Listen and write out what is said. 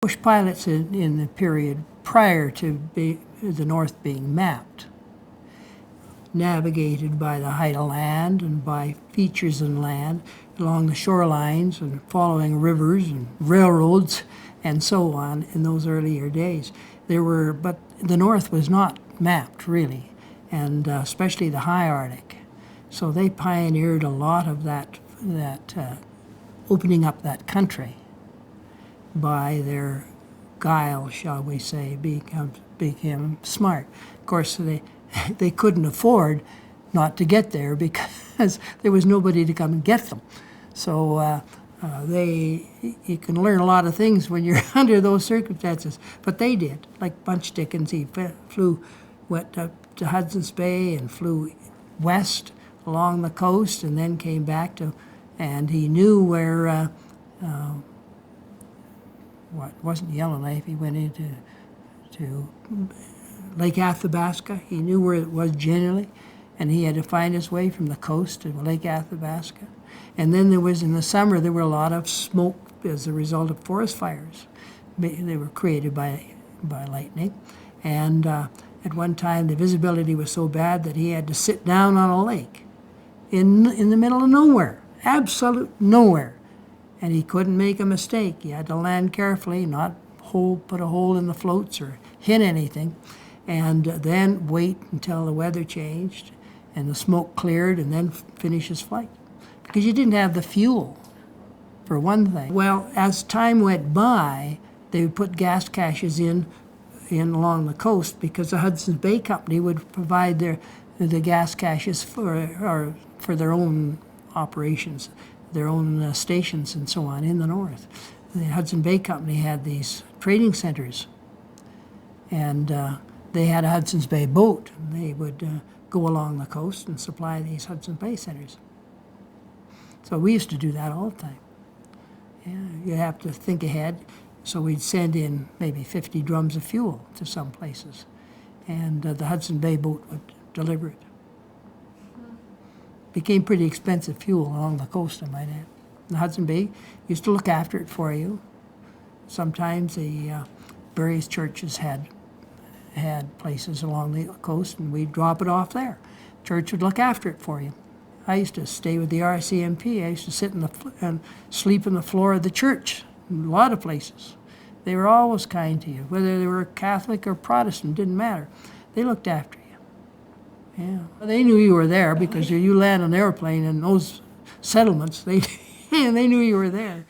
Bush pilots in the period prior to the North being mapped navigated by the height of land and by features in land along the shorelines and following rivers and railroads and so on in those earlier days. But the North was not mapped really, and especially the high Arctic. So they pioneered a lot of that opening up that country by their guile, shall we say, became smart. Of course, they couldn't afford not to get there because there was nobody to come and get them. So you can learn a lot of things when you're under those circumstances. But they did. Like Bunch Dickens, he went up to Hudson's Bay and flew west along the coast and then came back and he knew where, wasn't Yellowknife, he went to Lake Athabasca. He knew where it was generally, and he had to find his way from the coast to Lake Athabasca. And then in the summer, there were a lot of smoke as a result of forest fires. They were created by lightning. And at one time, the visibility was so bad that he had to sit down on a lake in the middle of nowhere, absolute nowhere. And he couldn't make a mistake. He had to land carefully, not put a hole in the floats or hit anything, and then wait until the weather changed and the smoke cleared and then finish his flight. Because you didn't have the fuel, for one thing. Well, as time went by, they would put gas caches in along the coast because the Hudson's Bay Company would provide the gas caches for their own operations, their own stations and so on in the north. The Hudson Bay Company had these trading centers, and they had a Hudson's Bay boat. They would go along the coast and supply these Hudson's Bay centers. So we used to do that all the time. Yeah, you have to think ahead. So we'd send in maybe 50 drums of fuel to some places, and the Hudson Bay boat would deliver it. Became pretty expensive fuel along the coast, I might add. The Hudson Bay used to look after it for you. Sometimes the various churches had places along the coast, and we'd drop it off there. Church would look after it for you. I used to stay with the RCMP. I used to sit and sleep on the floor of the church in a lot of places. They were always kind to you. Whether they were Catholic or Protestant, didn't matter. They looked after you. Yeah. They knew you were there because you land an airplane in those settlements. They knew you were there.